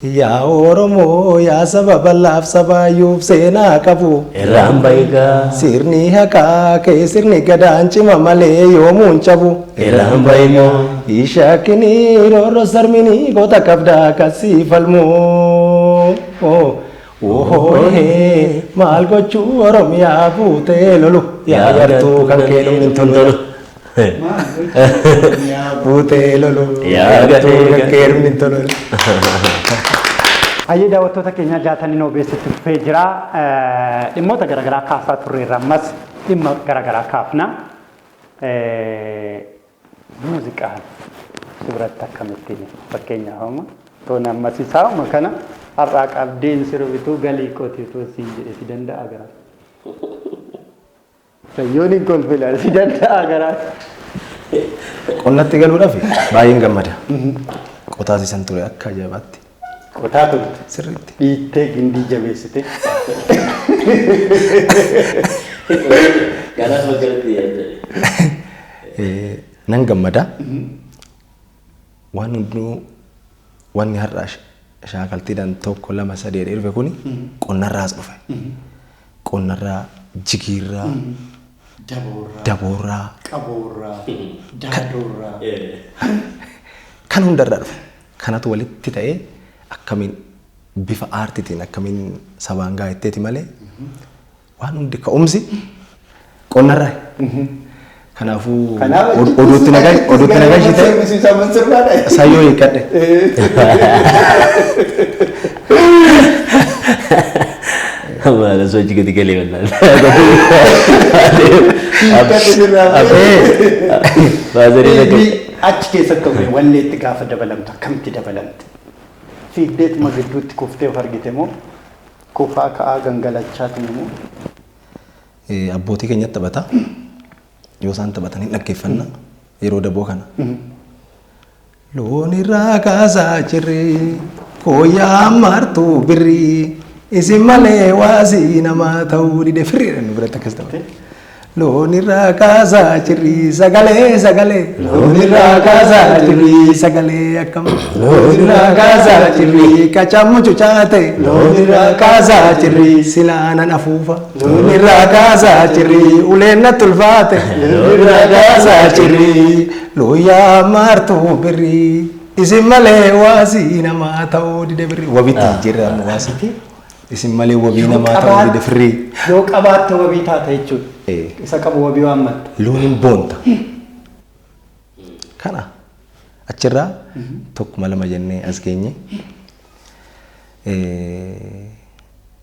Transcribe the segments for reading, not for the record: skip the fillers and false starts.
Yaa Oromoo yaa saba bal'aaf sabaayuuf seenaa qabu. Irraan bahigaa. Sirni haqaa kee sirni gadaan cima malee yoomuun cabu. Irraan bahimoo. Ishaakinii roorro sarminii goota qabdaa kasii falmoo. Ohoohee maal gochuu Oromiyaa buutee lolu. Yaa gartuu kan keenu hin tololu. Buutee lolu. Yaa gartuu kan keenu hin tololu. Ayyee daawwattoota keenya jaatanii noo beeksisu dhufee jira. Dhimmoota garaagaraa kaasaa turreerra ammas dhimma garaagaraa kaafna. Muuziqaan biratti akkamittiin fakkeenyaaf amma toona ammas isaa'uma kana har'aa qabdeen sirbituu galii qotiituu si danda'a garaa. Sayyoon hin kolfilaan si danda'a garaa. Qonnatti galuudhaaf baay'een gammada. Qotaasisan ture akka ajaa'ibaatti. Qotaa turte. Sirriitti. Dhiittee gindii jabeessite. Garas bakkalatti yaadde. Nan gammada. Waan hunduu wanni har'a shaakaltiidhaan tokko lama sadii dhufe kuni qonnarraas dhufe. Qonnarraa, jigiirraa, daboorraa, qaboorraa, daadoorraa. Kan hundarraa dhufe. Kanatu walitti ta'ee akkamiin bifa aartiitiin akkamiin sabaan gaa'etteeti malee waan hundi ka'umsi qonnarraa. Kanaafuu oduutti nagaashii ta'e sayyoo hiikkadhe. Maala sochii gadi galee wallaahi. Achi keessatti walleetti gaafa dabalamtu akkamitti dabalamte? Fiigdeetuma gidduutti kuftee of argite moo kufaa ka'aa gangalachaati moo? Abbootii keenyatti taphata. Yoo isaan taphatan hin dhaggeeffanna yeroo daboo kana. Loon irraa kaasaa jirri kooyyaa martuu birrii isin malee waasii namaa ta'uu dide firiidha nu biratti akkas ta'u. Loon irraa kaasaa jirri sagalee. Loon irraa kaasaa jirri sagalee akkam. Loon irraa kaasaa jirri kacamu cucaate. Loon irraa kaasaa jirri silaanan afuufa. Loon irraa kaasaa jirri uleen na tulfaate. Loon irraa kaasaa jirri looyyaa martuu birrii isin malee waasii namaa ta'uu dide birrii. Wabitti jirra amma waasitti. Isin malee wabii namaa ta'uu dide firrii. Yoo qabaatte wabii taata jechuudha. Isa qabu wabii waan matta. Loon hin boonta. Kana achirraa tokkuma lama jennee as geenye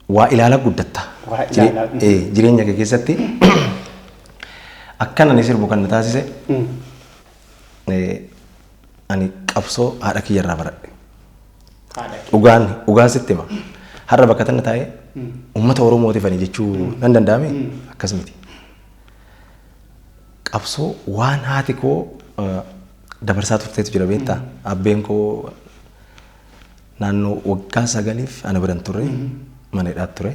waa ilaala guddatta. Jireenya kee keessatti akkan ani sirbu kan na taasise ani qabsoo haadha kiyyarraa baradhe. Dhugaan sitti hima. Har'a bakka tanna taa'ee uummata Oromootiif ani jechuu nan danda'ame akkas miti. Qabsoo waan haati koo dabarsaa turteetu jira beektaa. Abbeen koo naannoo waggaa 9 ana biran turre mana hidhaatti ture.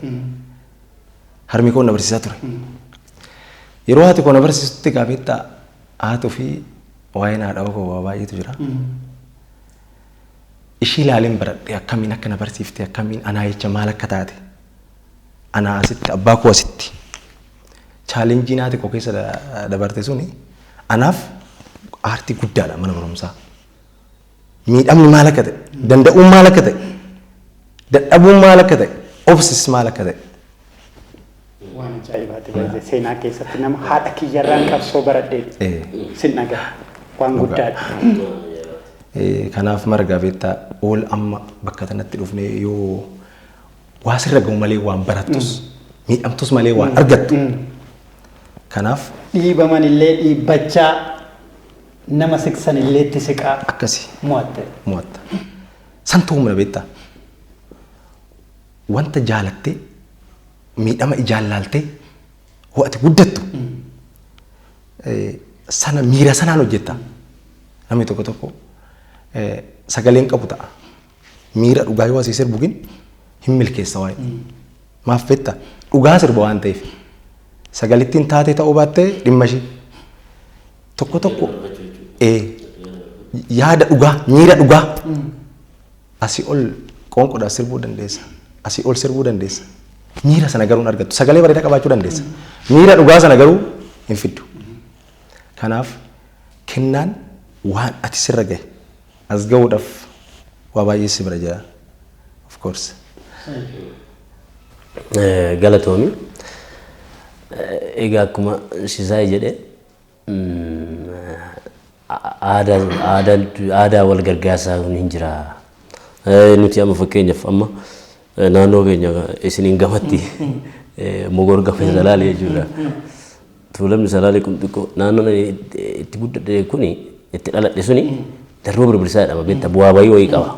Harmi koo na barsiisaa ture. Yeroo haati koo na barsiisutti beektaa haati ofii waa'ee haadha koo waa baay'eetu jira. Ishii ilaaleen baradhe akkamiin akka na barsiifte akkamiin anaa jecha maal akka taate anaa asitti abbaa koo asitti chaalenjiin haati koo keessa dabarte suni anaaf aartii guddaadha mana barumsaa. Miidhamni maal akka ta'e danda'uun maal akka ta'e dadhabuun maal akka ta'e obsis maal akka ta'e. Waan ajaa'ibaati seenaa keessatti nama haadha kiyyarraan qabsoo baradhee sin dhagaa waan guddaadha. Kanaaf marga beektaa ol amma bakka tanatti dhufne yoo waa sirra gahu malee waan barattus miidhamtus malee waan argattu. Kanaaf dhiibaman illee dhiibbachaa nama siqsan illee itti siqaa akkasi mo'atta. Santuu humna beektaa wanta jaalattee miidhama ijaallaaltee ho'ati guddattu sana miira sanaan hojjetta. Namni tokko sagaleen qabu ta'a. Miira dhugaa yoo asii sirbugin hin milkeessa waa'ee. Maaf beektaa dhugaa sirba waan ta'eef sagalittiin taatee ta'uu baattee dhimma ishee tokko yaada dhugaa miira dhugaa asii ol qoonqoodhaan sirbuu dandeessa. Asii ol sirbuu dandeessa. Miira sana garuu hin argattu. Sagalee bareedaa qabaachuu dandeessa. Miira dhugaa sana garuu hin fiddu. Kanaaf kennaan waan ati sirra gahe as gahuudhaaf waa baay'ee si bira jira. Of course. Galatoomi. Egaa akkuma Sisaay jedhe aadaa wal gargaarsaa hin jira. Nuti amma fakkeenyaaf amma naannoo keenya isiniin gamatti mogor gafe salaalee jechuudha. Tuulamni salaalee kun xiqqoo naannoon itti guddate kuni itti dhaladhe suni darroo birbirsaa jedhama beektaa bu'aa bayii wayii qaba.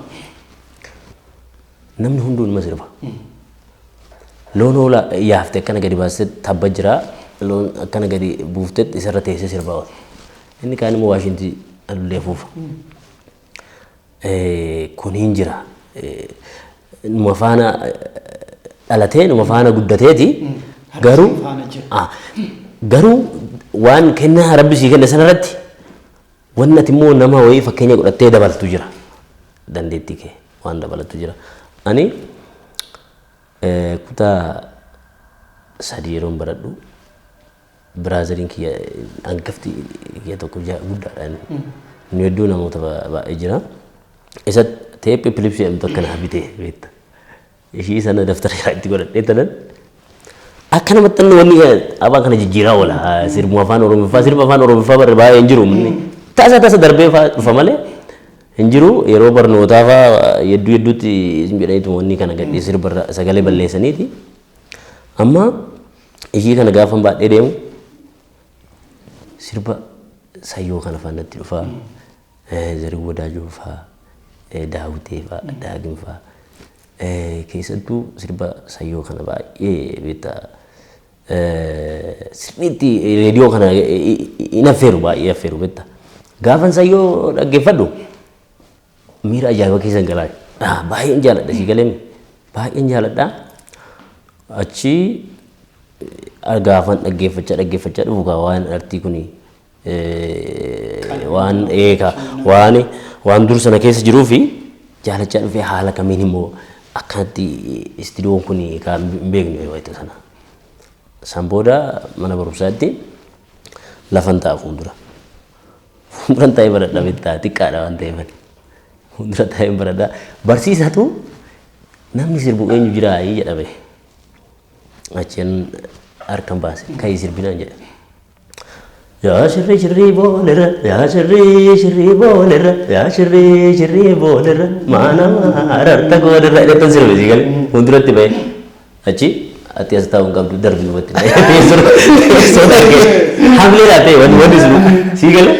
Namni hunduu nima sirba. Loon hoolaa yaafte akkana gadi baastee tabba jira loon akkana gadi buuftee isarra teessee sirbaa oole. Inni kaan immoo waashintii adullee fuufa. Kun hin jira. Numa faana dhalatee numa faana guddateeti garuu waan kennaa rabbi sii kenne sanarratti wanni ati immoo nama wayii fakkeenya godhattee dabaltu jira. Dandeettii kee waan dabalatu jira. Ani kutaa 3 yeroon baradhu biraaziliin kiyya hangafti kiyya tokko guddaadhaan nu hedduu namoota baay'ee jira. Isa teephee pilipsii jedhamtu akkana bitee beekta. Ishii sana daftara itti godhadhee tanan akka namatti wanni abaa kana jijjiiraa oola. Sirba afaan Oromoffaa barre baay'ee hin jiru. Tasa darbee dhufa malee hin jiru. Yeroo barnootaa fa'aa hedduutti isin jedhaniitu wanni kana gadhee sirba sagalee balleessaniiti. Amma ishii kana gaafa baadhee deemu sirba sayyoo kana faanatti dhufaa. Zaruu Wadaajoo fa'aa. Daawwitee fa'aa Daagin fa'aa keessattuu sirba sayyoo kana baay'ee beektaa sirbiitti reediyoo kana hin affeeru baay'ee affeeru beektaa gaafan sayyoo dhaggeeffadhu miira ajaa'iba keessan galaa baay'een jaaladha si galeemi baay'een jaaladha achi gaafan dhaggeeffachaa dhufu kaa waan artii kuni waan eegaa waan dur sana keessa jiruu fi jaalachaa dhufee haala kamiin immoo akkanatti istiidiyoon kun kan hin beeknu yeroo itti sana. San booda mana barumsaatti lafan ta'a fuuldura. Fuulduran taa'ee baradha bittaa xiqqaadha waan ta'eef. Fuuldura taa'ee baradha. Barsiisatu namni sirbu eenyu jira jedhame. Achiin harkaan baase ka'ii sirbinaan jedhe. Yaa shirri boolera, yaa shirri boolera, yaa shirri boolera, maana maararta gooderra jedhatan sirbe si gale fuulduratti bahe achi ati as taa'uun qabdu darbi dubbatti teessoo dargee hamlee laatee wanni sunu si gale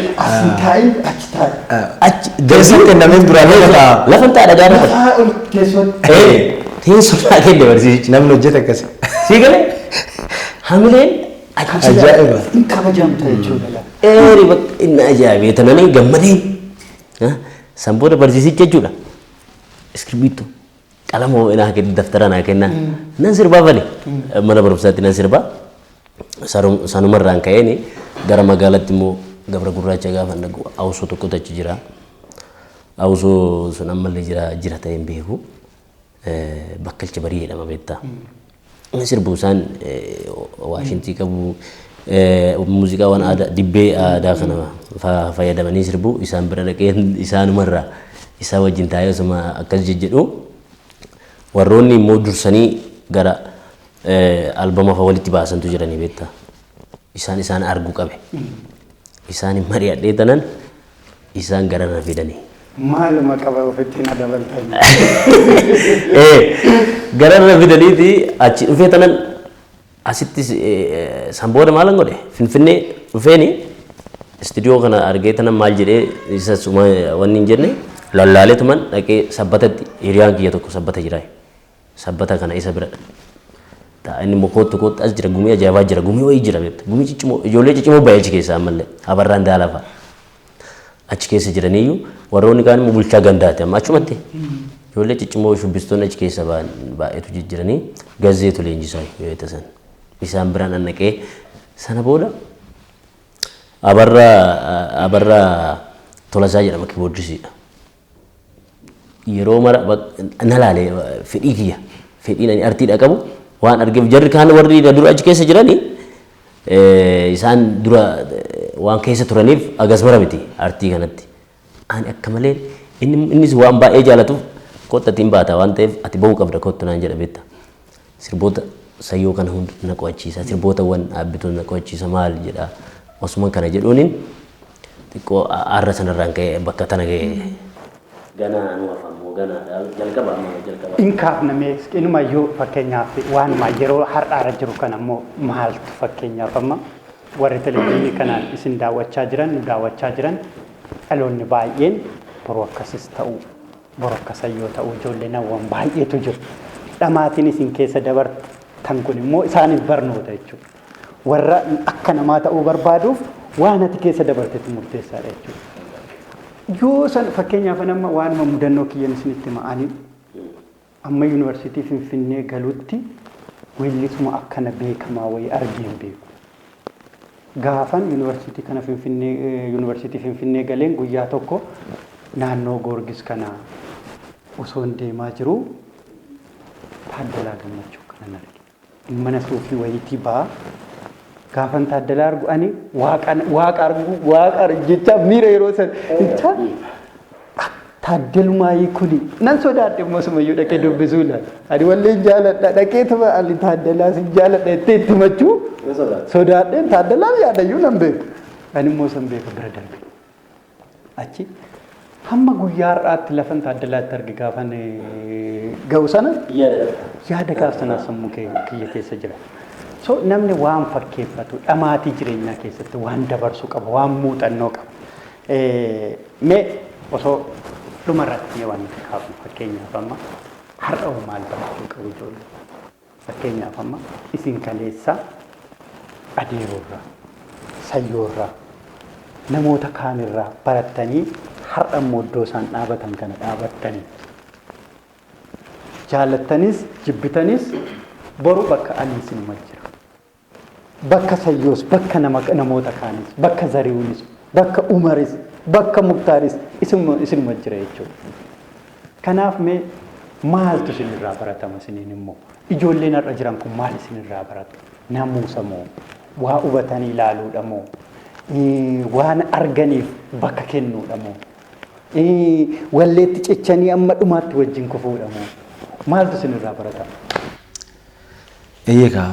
achi Deessan kennameen duraan lafa taa'aa dhagaa teessoo naa kenne barsiisichi namni hojjete akkasi. si gale hamleen Ajaa'iba. Kabajamta jechuudha. Inni ajaa'ibe tananii gammadeen san booda barsiisicha jechuudha. Iskirbiittuu qalama naa kenna daftara naa kenna nan sirbaa fale mana barumsaatti nan sirbaa sanumarraan ka'een gara magaalaatti immoo Gabra Gurraacha gaafa dhagu awusoo tokkotu achi jira. Awusoo sun ammallee jira ta'ee hin beeku bakkalcha barii jedhama beektaa. Sirbu isaan waashintii qabu muuziqaa waan aadaa dibbee aadaa kana fayyadamanii sirbu isaan bira dhaqee isaanumarraa isaa wajjin taa'ee osuma akkas jedhu warroonni immoo dursanii gara albama fa'aa walitti baasantu jiranii beektaa. Isaan arguu qabe. Isaan mari'adhee tanan isaan gararra fidanii. Maaluma qaba ofitti na dabaltan. Gararra fidaniiti achi dhufee tanan asitti san booda maalan godhe Finfinnee dhufeeni istiidiyoo kana argee tanan maal jedhee isa suma wanni hin jenne lallaalee tuman dhaqee sabbatatti hiriyaan kiyya tokko sabbata jira. Sabbata kana isa bira inni immoo kootti as jira gumii ajaa'ibaa jira gumii wayii jira beekta gumii ciccimoo ijoollee ciccimoo baay'ee achi keessa ammallee abarraan daalafa achi keessa jiraniyyuu warroonni kaan immoo bulchaa gandaati amma achumatti ijoollee ciccimoo shubbistoonni achi keessa baay'eetu jijjiiranii gazeetu leenjisaa yoo ta'an isaan biraan annaqee sana booda abarraa tolasaa jedhama kiboordisiidha yeroo mara na laale fedhii kiyya fedhiin ani artiidha qabu waan argeef jarri kaan warri dura achi keessa jiranii isaan dura waan keessa turaniif agas mara miti artii kanatti ani akka malee innis waan baay'ee jaalatuuf kottatiin baata waan ta'eef ati ba'uu qabda kottu naan jedha beekta sirboota sayyoo kana hunda na qo'achiisa sirboota waan dhaabbitoon na qo'achiisa maal jedha osuma kana jedhuuniin xiqqoo aarra sanarraan ka'ee bakka tana ga'ee ganaa nu afamu ganaa jalqaba inkaaf namee inumayyuu fakkeenyaaf waan yeroo har'aara jiru kan ammoo maaltu fakkeenyaaf amma warri televiziyoonii kanaan isin daawwachaa jiran nu daawwachaa jiran dhaloonni baay'een boruu akkasis ta'u boruu akkasayyoo ta'u ijoolleen hawwan baay'eetu jiru dhamaatiin isin keessa dabartan kun immoo isaaniif barnoota jechuudha warra akka namaa ta'uu barbaaduuf waan ati keessa dabartetu murteessaadha jechuudha. Yoo san fakkeenyaaf nama waanuma mudannoo kiyyan isinitti ma'anii amma yuunivarsiitii Finfinnee galuutti weellisuma akkana beekamaa wayii argeen beeku. Gaafan yuunivarsiitii kana yuunivarsiitii Finfinnee galeen guyyaa tokko naannoo Goorgis kana osoo deemaa jiru Taaddalaa Gammachuu kanan arge. Mana suufii wayiitii ba'aa gaafan Taaddalaa argu ani waaqa jecha miira yeroo san jecha Taaddalumaayii kuni nan sodaadhe moosumayyuu dhaqee dubbisuu laal ani walleen jaaladha dhaqee tuma ali Taaddalaa sin jaaladha itti machuu sodaadheen Taaddalaan yaadayyuu nan beeku ani immoo san beeku bira darbe achi hamma guyyaa har'aatti lafan Taaddalaatti arge gaafan ga'u sana yaada gaaf sanaa sammuu kiyya keessa jira. So namni waan fakkeeffatu dhamaatii jireenyaa keessatti waan dabarsu qaba waan muuxannoo qaba. Mee osoo dhumarratti yoo waan kaafnu fakkeenyaaf amma har'a maal barachuu qabu ijoollee fakkeenyaaf amma isin kaleessa adeeroorraa sayyoorraa namoota kaanirraa barattanii har'a immoo iddoo isaan dhaabatan kana dhaabattanii jaalattanis jibbitanis boru bakka ani isinuma jira. Bakka sayyoos bakka namoota kaanis bakka zariuunis bakka umaris bakka muktaaris isinuma jira jechuudha. Kanaaf mee maaltu isinirraa baratama isiniin immoo ijoolleen har'a jiran kun maal isinirraa baratu namuusa moo waa hubatanii ilaaluudha moo waan arganiif bakka kennuudha moo walleetti cechanii amma dhumaatti wajjin kufuudha moo maaltu isinirraa baratama? Eeyyega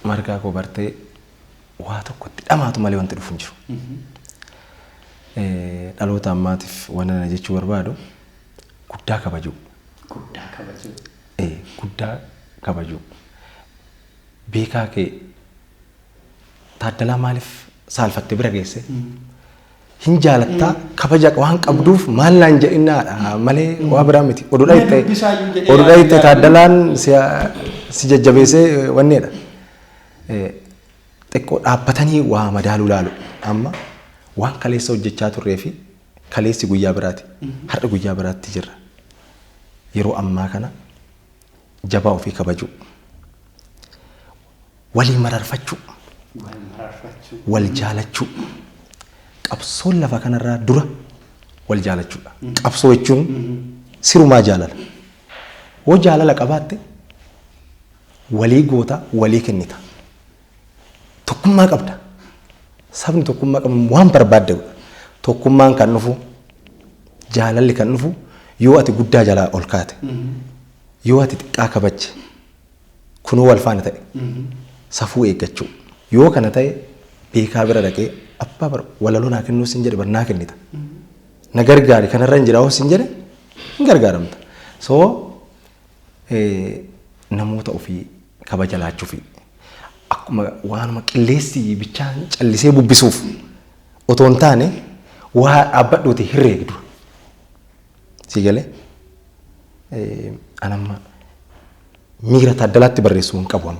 margaa koo bartee waa tokkotti dhamaatu malee wanti dhufu hin jiru. Dhaloota ammaatiif waan ana jechuu barbaadu guddaa kabajuu. Guddaa kabajuu. Guddaa kabajuu. Beekaa kee Taaddalaa maaliif saalfattee bira geesse? Hin jaalattaa kabaja waan qabduuf maal naan jedhinnaadha malee waa biraa miti. Oduudha itti Taaddalaan si jajjabeessee wanneedha. Xiqqoo dhaabbatanii waa madaaluu laalu amma waan kaleessa hojjechaa turree fi kaleessi guyyaa biraati har'a guyyaa biraatti jirra yeroo ammaa kana jabaa ofii kabajuu walii mararfachuu wal jaalachuu qabsoon lafa kanarraa dura wal jaalachuudha qabsoo jechuun sirumaa jaalala hoo jaalala qabaatte walii goota walii kennita tokkummaa qabda sabni tokkummaa qabu waan barbaadde tokkummaan kan dhufu jaalalli kan dhufu yoo ati guddaa jalaa ol kaate yoo ati xiqqaa kabajje kunoo wal faana ta'e safuu eeggachuu yoo kana ta'e beekaa bira dhaqee abbaa bar walaloo naa kennuu sin jedhe barnaa kennita na gargaari kanarra hin jiraa'u sin jedhe hin gargaaramta soo namoota ofii kabaja laachuufi akkuma waanuma qilleessi bichaan callisee bubbisuuf otoo hin taane waa dhaabbadhuuti hirreegdu si galee anamma miira Taaddalaatti barreessuu hin qabu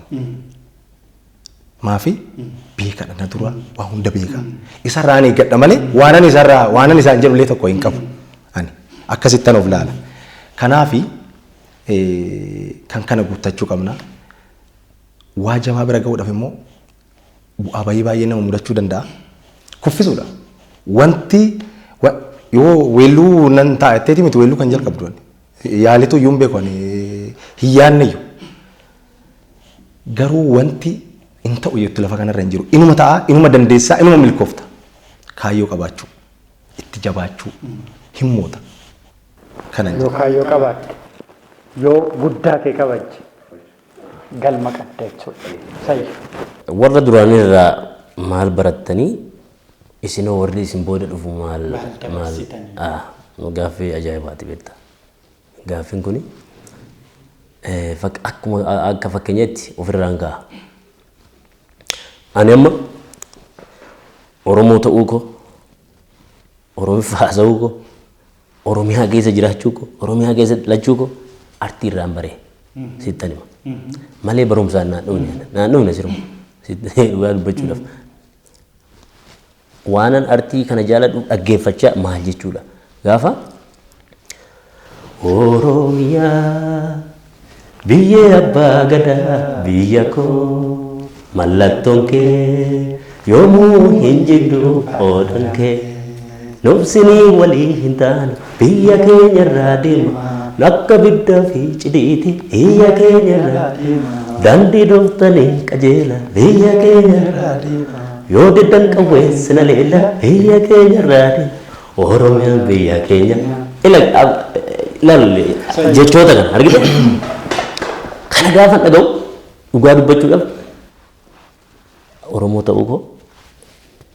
maafi beekadha na dura waa hunda beeka isarraa ani eeggadha malee waanan isaan jedhullee tokko hin qabu ani akkasittan of laala kanaafi kan kana guuttachuu qabna waa jabaa bira ga'uudhaaf immoo bu'aa baay'ee nama mudachuu danda'a kuffisuudha wanti yoo weelluu nan taa'etteeti miti weelluu kan jalqabdu yaalitu iyyuu hin beeku hin yaadne iyyuu garuu wanti hin ta'u jettu lafa kanarra hin jiru inuma ta'a inuma dandeessaa inuma milkoofta kaayyoo qabaachuu itti jabaachuu hin moota kanan Yoo kaayyoo qabaatte yoo guddaa kee kabajje galma qabda jechuudha. Sayyi. warra duraanii irraa maal barattanii isinoo warri isin booda dhufu maal gaaffii ajaa'ibaati beekta. Gaaffiin kuni akkuma akka fakkeenyaatti ofirraan ka'a. Ani amma Oromoo ta'uu koo Oromiffaa haasa'uu koo Oromiyaa keessa jiraachuu koo Oromiyaa keessa dhalachuu koo artii irraan baree sittan hima. Malee barumsaan naannoo sirma dhugaa dubbachuudhaaf. Waanan artii kana jaaladhu dhaggeeffachaa maal jechuudha. Gaafa Oromiyaa biyya abbaa gadaa biyya koo mallattoon kee yoomuu hin jiddu qoodan kee nobsinii walii hin taane biyya keenya irraa deema akka biddaa fi cidhiiti biyya keenya irraa deema daandii dooftanii qajeela biyya keenya irraa deema yoo diddan qawweessina leela biyya keenya irraa deema Oromiyaan biyya keenya ilaali jechoota kana argite kana gaafa dhaga'u dhugaa dubbachuudhaaf Oromoo ta'uu koo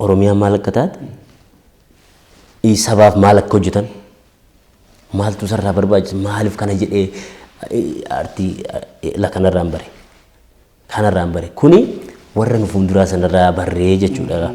Oromiyaa maal akka taate sabaaf maal akka hojjetan maaltu sarraa barbaachisa maaliif kana jedhee artii kanarraan bare kuni warra nu fuulduraa sanarraa barree jechuudha.